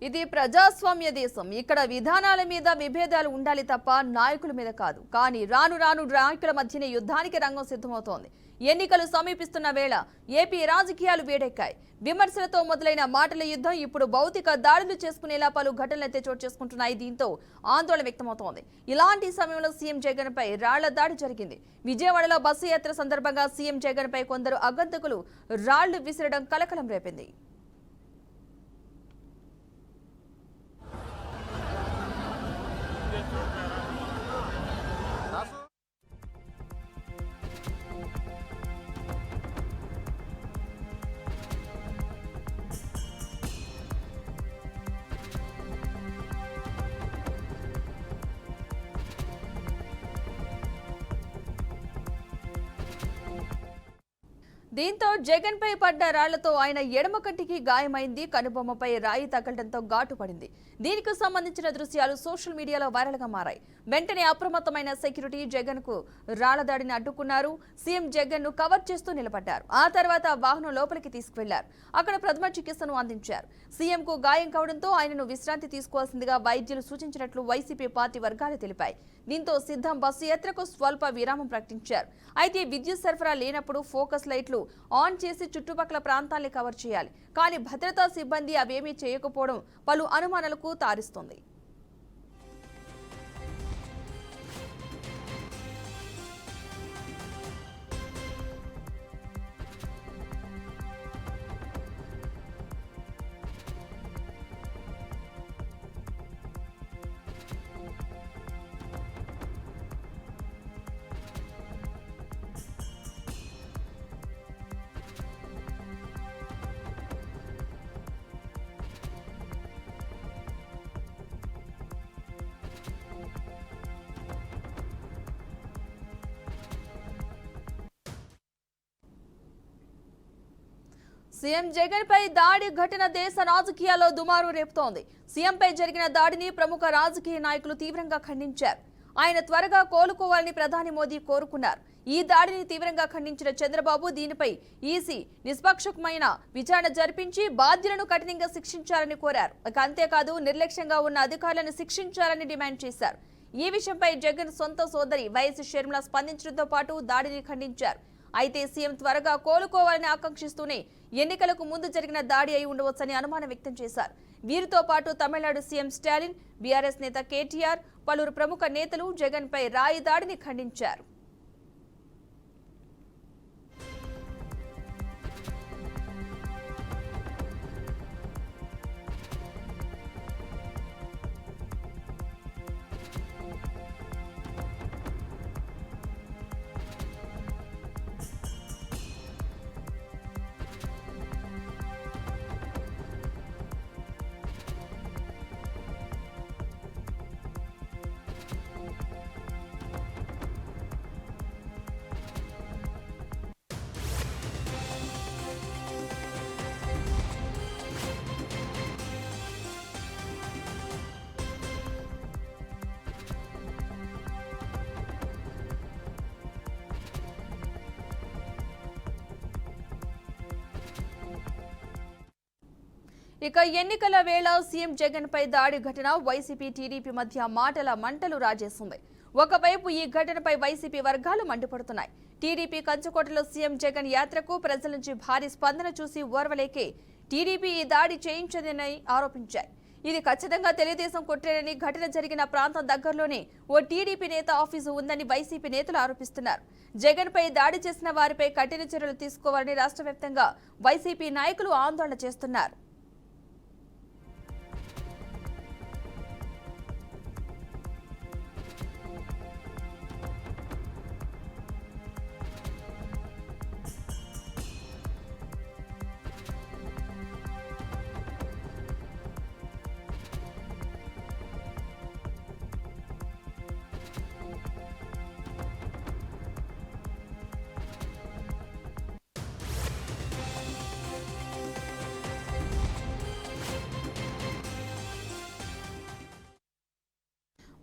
ఇది ప్రజాస్వామ్య దేశం. ఇక్కడ విధానాల మీద విభేదాలు ఉండాలి తప్ప నాయకుల మీద కాదు. కానీ రాను రాను నాయకుల మధ్యనే యుద్ధానికి రంగం సిద్ధమవుతోంది. ఎన్నికలు సమీపిస్తున్న వేళ ఏపీ రాజకీయాలు వేడెక్కాయి. విమర్శలతో మొదలైన మాటల యుద్ధం ఇప్పుడు భౌతిక దాడులు చేసుకునేలా పలు ఘటనలైతే చోటు చేసుకుంటున్నాయి. దీంతో ఆందోళన వ్యక్తమవుతోంది. ఇలాంటి సమయంలో సీఎం జగన్ పై రాళ్ల దాడి జరిగింది. విజయవాడలో బస్సు యాత్ర సందర్భంగా సీఎం జగన్ పై కొందరు అగంతకులు రాళ్లు విసిరడం కలకలం రేపింది. దీంతో జగన్ పై పడ్డ రాళ్లతో ఆయన ఎడమ కంటికి గాయమైంది. కనుబొమ్మపై రాయి తగలడంతో ఘాటు పడింది. దీనికి సంబంధించిన దృశ్యాలు సోషల్ మీడియాలో వైరల్ గా మారాయి. వెంటనే అప్రమత్తమైన సెక్యూరిటీ జగన్ కు రాళ్ల దాడిని అడ్డుకున్నారు. సీఎం జగన్ ను కవర్ చేస్తూ నిలబడ్డారు. ఆ తర్వాత వాహనం లోపలికి తీసుకువెళ్లారు. అక్కడ ప్రథమ చికిత్సను అందించారు. సీఎం కు గాయం కావడంతో ఆయనను విశ్రాంతి తీసుకోవాల్సిందిగా వైద్యులు సూచించినట్లు వైసీపీ పార్టీ వర్గాలు తెలిపాయి. దీంతో సిద్ధం బస్సు యాత్రకు స్వల్ప విరామం ప్రకటించారు. అయితే విద్యుత్ సరఫరా లేనప్పుడు ఫోకస్ లైట్లు ఆన్ చేసి చుట్టుపక్కల ప్రాంతాల్ని కవర్ చేయాలి. కానీ భద్రతా సిబ్బంది అవేమీ చేయకపోవడం పలు అనుమానాలకు తారిస్తోంది. సీఎం జగన్ పై దాడి ఘటన దేశ రాజకీయాల్లో దుమారు రేపుతోంది. సీఎంపై జరిగిన దాడిని ప్రముఖ రాజకీయ నాయకులు తీవ్రంగా ఖండించారు. ఆయన త్వరగా కోలుకోవాలని ప్రధాని మోదీ కోరుకున్నారు. ఈ దాడిని తీవ్రంగా ఖండించిన చంద్రబాబు దీనిపై ఈసీ నిష్పక్షమైన విచారణ జరిపించి బాధ్యులను కఠినంగా శిక్షించాలని కోరారు. అంతేకాదు నిర్లక్ష్యంగా ఉన్న అధికారులను శిక్షించాలని డిమాండ్ చేశారు. ఈ విషయంపై జగన్ సొంత సోదరి వైఎస్ షర్మిల స్పందించడంతో పాటు దాడిని ఖండించారు. అయితే సీఎం త్వరగా కోలుకోవాలని ఆకాంక్షిస్తూనే ఎన్నికలకు ముందు జరిగిన దాడి అయి ఉండవచ్చని అనుమానం వ్యక్తం చేశారు. వీరితో పాటు తమిళనాడు సీఎం స్టాలిన్, బీఆర్ఎస్ నేత కేటీఆర్, పలువురు ప్రముఖ నేతలు జగన్ పై రాయి దాడిని ఖండించారు. ఇక ఎన్నికల వేళ సీఎం జగన్ పై దాడి ఘటన వైసీపీ టీడీపీ మధ్య మాటల మంటలు రాజేస్తుంది. ఒకవైపు ఈ ఘటనపై వైసీపీ వర్గాలు మండిపడుతున్నాయి. టీడీపీ కంచుకోటలో సీఎం జగన్ యాత్రకు ప్రజల నుంచి భారీ స్పందన చూసి ఓర్వలేకే టీడీపీ ఈ దాడి చేయించదని ఆరోపించాయి. ఇది ఖచ్చితంగా తెలుగుదేశం కుట్రేనని, ఘటన జరిగిన ప్రాంతం దగ్గరలోనే ఓ టీడీపీ నేత ఆఫీసు ఉందని వైసీపీ నేతలు ఆరోపిస్తున్నారు. జగన్ పై దాడి చేసిన వారిపై కఠిన చర్యలు తీసుకోవాలని రాష్ట్ర వ్యాప్తంగా వైసీపీ నాయకులు ఆందోళన చేస్తున్నారు.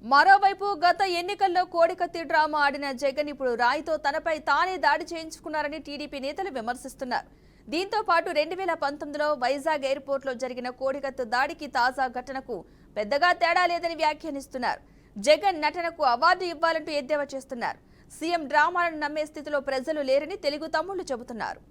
మరోవైపు గత ఎన్నికల్లో కోడికత్తి డ్రామా ఆడిన జగన్ ఇప్పుడు రాయితో తనపై తానే దాడి చేయించుకున్నారని టీడీపీ నేతలు విమర్శిస్తున్నారు. దీంతో పాటు 2019లో వైజాగ్ ఎయిర్పోర్ట్ లో జరిగిన కోడికత్తు దాడికి తాజా ఘటనకు పెద్దగా తేడా లేదని వ్యాఖ్యానిస్తున్నారు. జగన్ నటనకు అవార్డు ఇవ్వాలంటూ ఎద్దేవా చేస్తున్నారు. సీఎం డ్రామాలను నమ్మే స్థితిలో ప్రజలు లేరని తెలుగు తమ్ముళ్లు చెబుతున్నారు.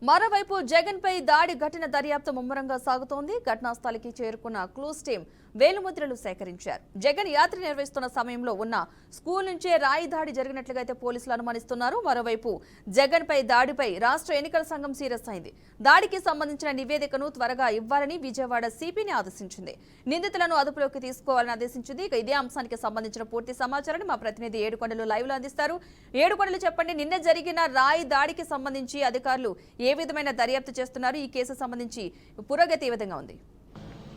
మరోవైపు జగన్ పై దాడి ఘటన దర్యాప్తు ముమ్మరంగా సాగుతోంది. ఘటనా స్థలికి చేరుకున్న క్లూస్ టీం వేలుముద్రలు సేకరించారు. జగన్ యాత్ర నిర్వహిస్తున్న సమయంలో ఉన్న స్కూల్ నుంచే రాయి దాడి జరిగినట్లుగా అయితే పోలీసులు అనుమానిస్తున్నారు. మరోవైపు జగన్ పై దాడిపై రాష్ట్ర ఎన్నికల సంఘం సీరియస్ అయింది. దాడికి సంబంధించిన నివేదికను త్వరగా ఇవ్వాలని విజయవాడ సిపిని ఆదేశించింది. నిందితులను అదుపులోకి తీసుకోవాలని ఆదేశించింది. ఇదే అంశానికి సంబంధించిన పూర్తి సమాచారాన్ని మా ప్రతినిధి ఏడుకొండలు లైవ్ లో అందిస్తారు. ఏడుకొండలు చెప్పండి, నిన్న జరిగిన రాయి దాడికి సంబంధించి అధికారులు ఏ విధమైన దర్యాప్తు చేస్తున్నారు? ఈ కేసు సంబంధించి పురోగతి ఏ విధంగా ఉంది?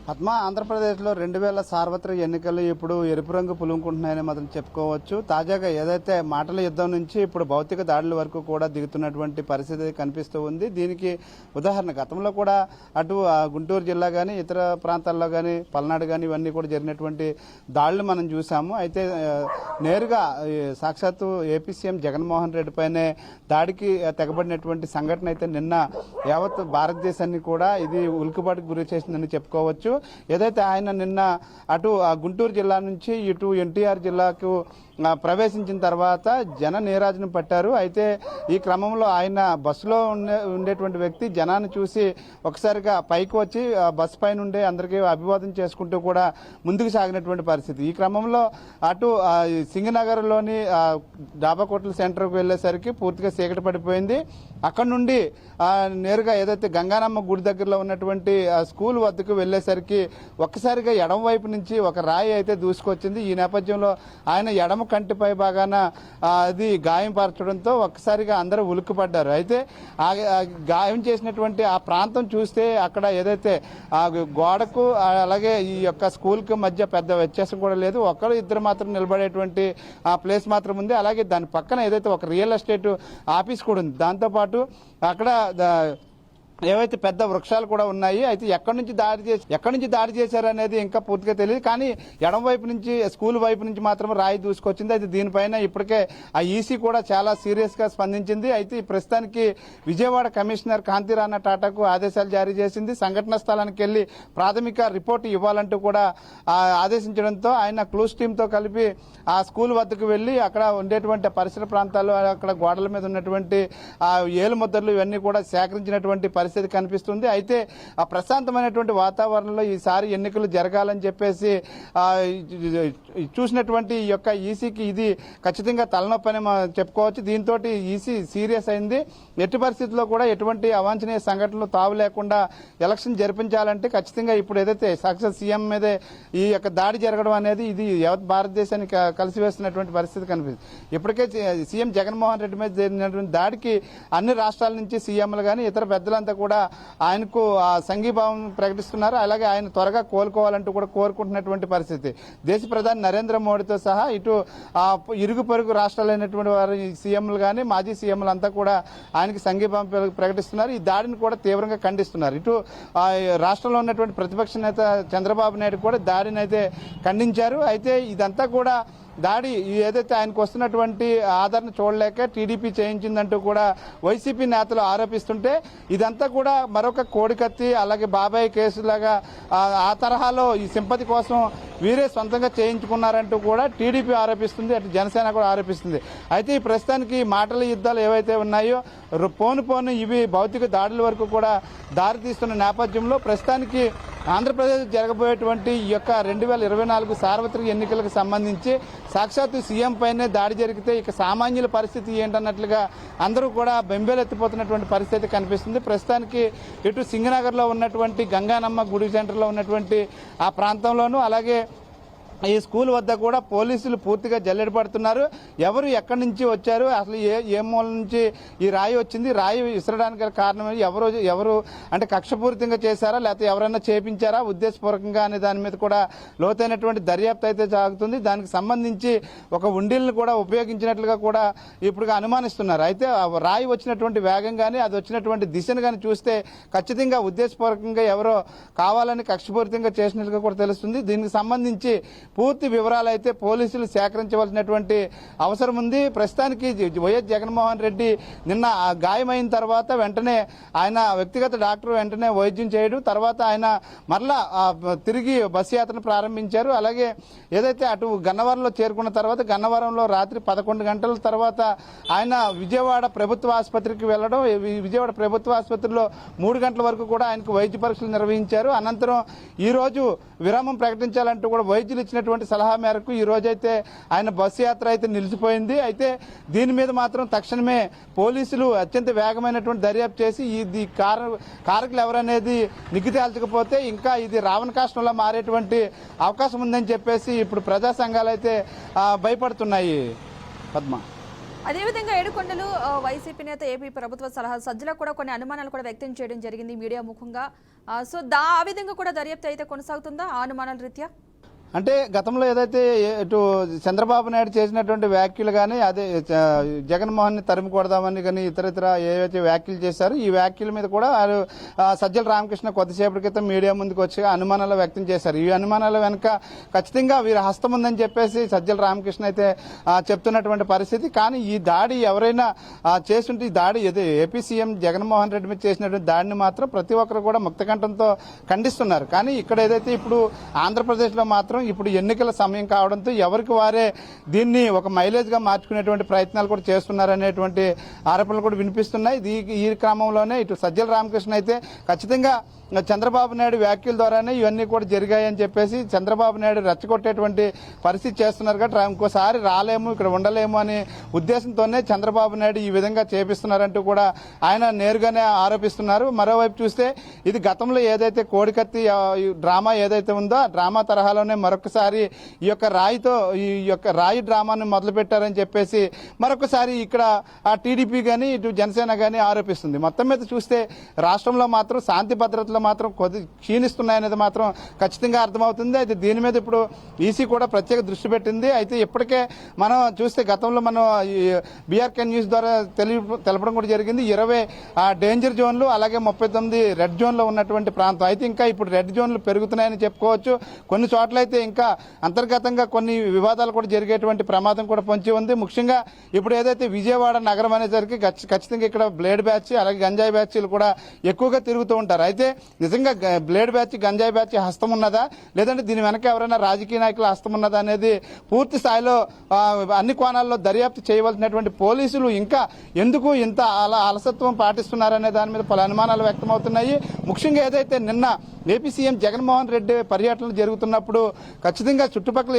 పద్మ, ఆంధ్రప్రదేశ్లో 2000 సార్వత్రిక ఎన్నికలు ఇప్పుడు ఎరుపు రంగు పులుముకుంటున్నాయని మాత్రం చెప్పుకోవచ్చు. తాజాగా ఏదైతే మాటల యుద్ధం నుంచి ఇప్పుడు భౌతిక దాడుల వరకు కూడా దిగుతున్నటువంటి పరిస్థితి కనిపిస్తూ ఉంది. దీనికి ఉదాహరణ గతంలో కూడా అటు గుంటూరు జిల్లా కానీ ఇతర ప్రాంతాల్లో కానీ పల్నాడు కానీ ఇవన్నీ కూడా జరిగినటువంటి దాడులు మనం చూసాము. అయితే నేరుగా సాక్షాత్తు ఏపీ సీఎం జగన్మోహన్ రెడ్డి పైనే దాడికి తెగబడినటువంటి సంఘటన అయితే నిన్న యావత్ భారతదేశాన్ని కూడా ఇది ఉలికిపాటుకు గురి చేసిందని చెప్పుకోవచ్చు. ఏదైతే ఆయన నిన్న అటు గుంటూరు జిల్లా నుంచి ఇటు ఎన్టీఆర్ జిల్లాకు ప్రవేశించిన తర్వాత జన నీరాజనం పట్టారు. అయితే ఈ క్రమంలో ఆయన బస్సులో ఉండేటువంటి వ్యక్తి జనాన్ని చూసి ఒకసారిగా పైకి వచ్చి బస్సు పైన ఉండే అందరికీ అభివాదం చేసుకుంటూ కూడా ముందుకు సాగినటువంటి పరిస్థితి. ఈ క్రమంలో అటు సింగనగర్లోని డాబాకోట్ల సెంటర్కు వెళ్లేసరికి పూర్తిగా చీకటి పడిపోయింది. అక్కడ నుండి నేరుగా ఏదైతే గంగానమ్మ గుడి దగ్గరలో ఉన్నటువంటి స్కూల్ వద్దకు వెళ్లేసరికి ఒక్కసారిగా ఎడమ వైపు నుంచి ఒక రాయి అయితే దూసుకొచ్చింది. ఈ నేపథ్యంలో ఆయన ఎడమ కంటిపై బాగాన అది గాయం పరచడంతో ఒక్కసారిగా అందరూ ఉలిక్కిపడ్డారు. అయితే గాయం చేసినటువంటి ఆ ప్రాంతం చూస్తే అక్కడ ఏదైతే ఆ గోడకు అలాగే ఈ యొక్క స్కూల్ కు మధ్య పెద్ద వ్యత్యాసం కూడా లేదు. ఒకరు ఇద్దరు మాత్రం నిలబడేటువంటి ఆ ప్లేస్ మాత్రం ఉంది. అలాగే దాని పక్కన ఏదైతే ఒక రియల్ ఎస్టేట్ ఆఫీస్ కూడా ఉంది. దాంతోపాటు అక్కడ ఏవైతే పెద్ద వృక్షాలు కూడా ఉన్నాయి. అయితే ఎక్కడి నుంచి దాడి చేశారు అనేది ఇంకా పూర్తిగా తెలియదు. కానీ ఎడమ వైపు నుంచి స్కూల్ వైపు నుంచి మాత్రం రాయి దూసుకొచ్చింది. అయితే దీనిపైన ఇప్పటికే ఆ ఈసీ కూడా చాలా సీరియస్ గా స్పందించింది. అయితే ప్రస్తుతానికి విజయవాడ కమిషనర్ కాంతిరాణా టాటాకు ఆదేశాలు జారీ చేసింది. సంఘటన స్థలానికి వెళ్లి ప్రాథమిక రిపోర్టు ఇవ్వాలంటూ కూడా ఆదేశించడంతో ఆయన క్లూస్ టీమ్ తో కలిపి ఆ స్కూల్ వద్దకు వెళ్లి అక్కడ ఉండేటువంటి పరిసర ప్రాంతాల్లో అక్కడ గోడల మీద ఉన్నటువంటి ఆ ఏలు ముద్రలు ఇవన్నీ కూడా సేకరించినటువంటి పరిస్థితి కనిపిస్తుంది. అయితే ఆ ప్రశాంతమైనటువంటి వాతావరణంలో ఈసారి ఎన్నికలు జరగాలని చెప్పేసి చూసినటువంటి ఈ యొక్క ఈసీకి ఇది ఖచ్చితంగా తలనొప్పి అని చెప్పుకోవచ్చు. దీంతో ఈసీ సీరియస్ అయింది. ఎట్టి పరిస్థితుల్లో కూడా ఎటువంటి అవాంఛనీయ సంఘటనలు తావు లేకుండా ఎలక్షన్ జరిపించాలంటే ఖచ్చితంగా ఇప్పుడు ఏదైతే సాక్షాత్ సీఎం మీదే ఈ యొక్క దాడి జరగడం అనేది ఇది యావత్ భారతదేశానికి కలిసివేస్తున్నటువంటి పరిస్థితి కనిపిస్తుంది. ఇప్పటికే సీఎం జగన్మోహన్ రెడ్డి మీద జరిగినటువంటి దాడికి అన్ని రాష్ట్రాల నుంచి సీఎంలు కానీ ఇతర పెద్దలంతా కూడా ఆయనకు సంఘీభావం ప్రకటిస్తున్నారు. అలాగే ఆయన త్వరగా కోలుకోవాలంటూ కూడా కోరుకుంటున్నటువంటి పరిస్థితి. దేశ ప్రధాని నరేంద్ర మోడీతో సహా ఇటు ఇరుగు పొరుగు రాష్ట్రాలైనటువంటి వారి సీఎంలు కానీ మాజీ సీఎంలు అంతా కూడా ఆయనకి సంఘీభావం ప్రకటిస్తున్నారు. ఈ దాడిని కూడా తీవ్రంగా ఖండిస్తున్నారు. ఇటు రాష్ట్రంలో ఉన్నటువంటి ప్రతిపక్ష నేత చంద్రబాబు నాయుడు కూడా దాడిని అయితే ఖండించారు. అయితే ఇదంతా కూడా దాడి ఏదైతే ఆయనకు వస్తున్నటువంటి ఆదరణ చూడలేక టీడీపీ చేయించిందంటూ కూడా వైసీపీ నేతలు ఆరోపిస్తుంటే ఇదంతా కూడా మరొక కోడికత్తి అలాగే బాబాయ్ కేసులాగా ఆ తరహాలో ఈ సింపతి కోసం వీరే సొంతంగా చేయించుకున్నారంటూ కూడా టీడీపీ ఆరోపిస్తుంది. అటు జనసేన కూడా ఆరోపిస్తుంది. అయితే ఈ ప్రస్తుతానికి మాటల యుద్ధాలు ఏవైతే ఉన్నాయో పోను ఇవి భౌతిక దాడుల వరకు కూడా దారితీస్తున్న నేపథ్యంలో ప్రస్తుతానికి ఆంధ్రప్రదేశ్ జరగబోయేటువంటి ఈ యొక్క 2024 సార్వత్రిక ఎన్నికలకు సంబంధించి సాక్షాత్తు సీఎం పైనే దాడి జరిగితే ఇక సామాన్యుల పరిస్థితి ఏంటన్నట్లుగా అందరూ కూడా బెంబేలెత్తిపోతున్నటువంటి పరిస్థితి కనిపిస్తుంది. ప్రస్తుతానికి ఇటు సింగనగర్లో ఉన్నటువంటి గంగానమ్మ గుడి సెంటర్లో ఉన్నటువంటి ఆ ప్రాంతంలోనూ అలాగే ఈ స్కూల్ వద్ద కూడా పోలీసులు పూర్తిగా జల్లెడ పడుతున్నారు. ఎవరు ఎక్కడి నుంచి వచ్చారు, అసలు ఏ మూల నుంచి ఈ రాయి వచ్చింది, రాయి విసరడానికి గల కారణం ఎవరు అంటే కక్షపూరితంగా చేశారా లేకపోతే ఎవరైనా చేపించారా ఉద్దేశపూర్వకంగా అనే దాని మీద కూడా లోతైనటువంటి దర్యాప్తు అయితే సాగుతుంది. దానికి సంబంధించి ఒక ఉండీలను కూడా ఉపయోగించినట్లుగా కూడా ఇప్పుడు అనుమానిస్తున్నారు. అయితే రాయి వచ్చినటువంటి వేగం కానీ అది వచ్చినటువంటి దిశను కానీ చూస్తే ఖచ్చితంగా ఉద్దేశపూర్వకంగా ఎవరో కావాలని కక్షపూరితంగా చేసినట్లుగా కూడా తెలుస్తుంది. దీనికి సంబంధించి పూర్తి వివరాలు అయితే పోలీసులు సేకరించవలసినటువంటి అవసరం ఉంది. ప్రస్తుతానికి వైఎస్ జగన్మోహన్ రెడ్డి నిన్న గాయమైన తర్వాత వెంటనే ఆయన వ్యక్తిగత డాక్టర్ వెంటనే వైద్యం చేయడం, తర్వాత ఆయన మరలా తిరిగి బస్సు యాత్రను ప్రారంభించారు. అలాగే ఏదైతే అటు గన్నవరంలో చేరుకున్న తర్వాత గన్నవరంలో రాత్రి 11 గంటల తర్వాత ఆయన విజయవాడ ప్రభుత్వ ఆసుపత్రికి వెళ్లడం, విజయవాడ ప్రభుత్వ ఆసుపత్రిలో 3 గంటల వరకు కూడా ఆయనకు వైద్య పరీక్షలు నిర్వహించారు. అనంతరం ఈ రోజు విరామం ప్రకటించాలంటూ కూడా వైద్యులు ఇచ్చినటువంటి సలహా మేరకు ఈ రోజైతే ఆయన బస్సు యాత్ర అయితే నిలిచిపోయింది. అయితే దీని మీద మాత్రం తక్షణమే పోలీసులు అత్యంత వేగమైనటువంటి దర్యాప్తు చేసి ఇది కారకులు ఎవరనేది నిగ్గు తేల్చకపోతే ఇంకా ఇది రావణ కాష్టంలో మారేటువంటి అవకాశం ఉందని చెప్పేసి ఇప్పుడు ప్రజా సంఘాలు అయితే భయపడుతున్నాయి. పద్మ, అదేవిధంగా ఏడుకొండలు వైసీపీ నేత ఏపీ ప్రభుత్వ సలహా సజ్జల కూడా కొన్ని అనుమానాలు కూడా వ్యక్తం చేయడం జరిగింది మీడియా ముఖంగా. సో ఆ విధంగా కూడా దర్యాప్తు అయితే కొనసాగుతుందా ఆ అనుమానాల రీత్యా? అంటే గతంలో ఏదైతే ఇటు చంద్రబాబు నాయుడు చేసినటువంటి వ్యాఖ్యలు కానీ అదే జగన్మోహన్ ని తరిమి కొడదామని కానీ ఇతర ఏవైతే వ్యాఖ్యలు చేశారో ఈ వ్యాఖ్యల మీద కూడా సజ్జల రామకృష్ణ కొద్దిసేపటి క్రితం మీడియా ముందుకు వచ్చి అనుమానాలు వ్యక్తం చేశారు. ఈ అనుమానాల వెనుక ఖచ్చితంగా వీరి హస్తం ఉందని చెప్పేసి సజ్జల రామకృష్ణ అయితే చెప్తున్నటువంటి పరిస్థితి. కానీ ఈ దాడి ఎవరైనా చేస్తుంటే ఈ దాడి ఏపీ సీఎం జగన్మోహన్ రెడ్డి మీద చేసినటువంటి దాడిని మాత్రం ప్రతి ఒక్కరు కూడా ముక్తకంఠంతో ఖండిస్తున్నారు. కానీ ఇక్కడ ఏదైతే ఇప్పుడు ఆంధ్రప్రదేశ్ లో మాత్రం ఇప్పుడు ఎన్నికల సమయం కావడంతో ఎవరికి వారే దీన్ని ఒక మైలేజ్ గా మార్చుకునేటువంటి ప్రయత్నాలు కూడా చేస్తున్నారనేటువంటి ఆరోపణలు కూడా వినిపిస్తున్నాయి. ఈ క్రమంలోనే ఇటు సజ్జల రామకృష్ణ అయితే ఖచ్చితంగా చంద్రబాబు నాయుడు వ్యాఖ్యల ద్వారానే ఇవన్నీ కూడా జరిగాయని చెప్పేసి చంద్రబాబు నాయుడు రెచ్చగొట్టేటువంటి పరిస్థితి చేస్తున్నారు. కాబట్టి ఇంకోసారి రాలేము, ఇక్కడ ఉండలేము అనే ఉద్దేశంతోనే చంద్రబాబు నాయుడు ఈ విధంగా చేపిస్తున్నారంటూ కూడా ఆయన నేరుగానే ఆరోపిస్తున్నారు. మరోవైపు చూస్తే ఇది గతంలో ఏదైతే కోడికత్తి డ్రామా ఏదైతే ఉందో ఆ డ్రామా తరహాలోనే మరొకసారి ఈ యొక్క రాయి డ్రామాను మొదలు పెట్టారని చెప్పేసి మరొకసారి ఇక్కడ ఆ టీడీపీ గానీ ఇటు జనసేన గానీ ఆరోపిస్తుంది. మొత్తం మీద చూస్తే రాష్ట్రంలో మాత్రం శాంతి భద్రతలు మాత్రం కొద్ది క్షీణిస్తున్నాయనేది మాత్రం ఖచ్చితంగా అర్థమవుతుంది. అయితే దీని మీద ఇప్పుడు ఈసీ కూడా ప్రత్యేక దృష్టి పెట్టింది. అయితే ఇప్పటికే మనం చూస్తే గతంలో మనం బీఆర్కే న్యూస్ ద్వారా తెలపడం కూడా జరిగింది. 20 డేంజర్ జోన్లు అలాగే 39 రెడ్ జోన్లో ఉన్నటువంటి ప్రాంతం. అయితే ఇంకా ఇప్పుడు రెడ్ జోన్లు పెరుగుతున్నాయని చెప్పుకోవచ్చు. కొన్ని చోట్ల అయితే ఇంకా అంతర్గతంగా కొన్ని వివాదాలు కూడా జరిగేటువంటి ప్రమాదం కూడా పొంచి ఉంది. ముఖ్యంగా ఇప్పుడు ఏదైతే విజయవాడ నగరం అనేసరికి ఖచ్చితంగా ఇక్కడ బ్లేడ్ బ్యాచ్ అలాగే గంజాయి బ్యాచ్లు కూడా ఎక్కువగా తిరుగుతూ ఉంటారు. అయితే నిజంగా బ్లేడ్ బ్యాచ్ గంజాయి బ్యాచ్ హస్తం ఉన్నదా లేదంటే దీని వెనక ఎవరైనా రాజకీయ నాయకుల హస్తం ఉన్నదా అనేది పూర్తి స్థాయిలో అన్ని కోణాల్లో దర్యాప్తు చేయవలసినటువంటి పోలీసులు ఇంకా ఎందుకు ఇంత అలసత్వం పాటిస్తున్నారనే దాని మీద పలు అనుమానాలు వ్యక్తమవుతున్నాయి. ముఖ్యంగా ఏదైతే నిన్న ఏపీ సీఎం జగన్మోహన్ రెడ్డి పర్యటనలు జరుగుతున్నప్పుడు ఖచ్చితంగా చుట్టుపక్కల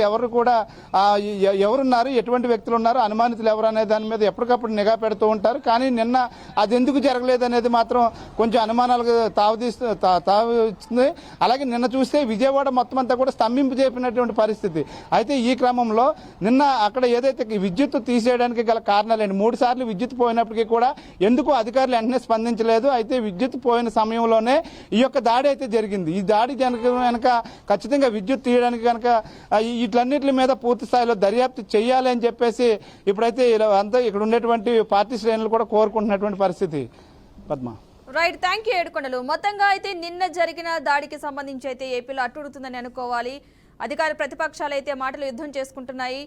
ఎవరున్నారు, ఎటువంటి వ్యక్తులు ఉన్నారు, అనుమానితులు ఎవరు అనే దాని మీద ఎప్పటికప్పుడు నిఘా పెడుతూ ఉంటారు. కానీ నిన్న అది ఎందుకు జరగలేదు అనేది మాత్రం కొంచెం అనుమానాలకు తావిస్తుంది. అలాగే నిన్న చూస్తే విజయవాడ మొత్తం అంతా కూడా స్తంభింపు చేపినటువంటి పరిస్థితి. అయితే ఈ క్రమంలో నిన్న అక్కడ ఏదైతే విద్యుత్ తీసేయడానికి గల కారణాలేంటి 3 సార్లు విద్యుత్ పోయినప్పటికీ కూడా ఎందుకు అధికారులు వెంటనే స్పందించలేదు. అయితే విద్యుత్ పోయిన సమయంలోనే ఈ యొక్క దాడి అయితే జరిగింది. ఈ దాడి కనుక ఖచ్చితంగా విద్యుత్ తీయడానికి కనుక వీటన్నిటి మీద పూర్తి స్థాయిలో దర్యాప్తు చేయాలి అని చెప్పేసి ఇప్పుడైతే అంతా ఇక్కడ ఉండేటువంటి పార్టీ శ్రేణులు కూడా కోరుకుంటున్నటువంటి పరిస్థితి. పద్మ, రైట్, థ్యాంక్ యూ ఏడుకొండలు. మొత్తంగా అయితే నిన్న జరిగిన దాడికి సంబంధించి అయితే ఏపీలో అట్టుడుతుందని అనుకోవాలి. అధికార ప్రతిపక్షాలు అయితే మాటలు యుద్ధం చేసుకుంటున్నాయి.